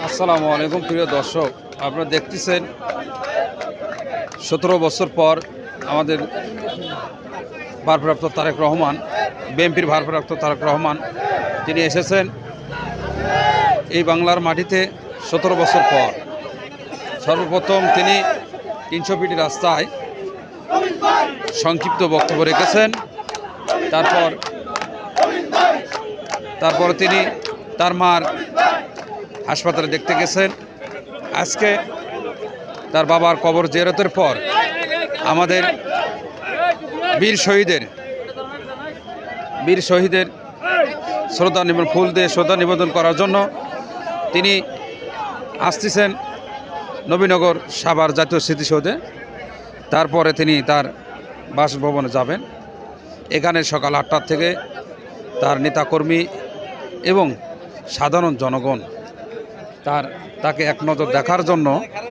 আসসালামু আলাইকুম প্রিয় দর্শক, আপনারা দেখতেছেন 17 বছর পর আমাদের ভারপ্রাপ্ত তারেক রহমান, বিএনপির ভারপ্রাপ্ত তারেক রহমান তিনি এসেছেন এই বাংলার মাটিতে 17 বছর পর। সর্বপ্রথম তিনি 300 ফিট রাস্তায় সংক্ষিপ্ত বক্তব্য রেখেছেন। তারপর তিনি তার মার হাসপাতালে দেখতে গেছেন। আজকে তার বাবার কবর জিয়ারতের পর আমাদের বীর শহীদের ফুল দিয়ে শ্রদ্ধা নিবেদন করার জন্য তিনি আসতেছেন নবীনগর সাভার জাতীয় স্মৃতিসৌধে। তারপরে তিনি তার বাসভবনে যাবেন। এখানে সকাল 8টা থেকে তার নেতাকর্মী এবং সাধারণ জনগণ তাকে এক নজর দেখার জন্য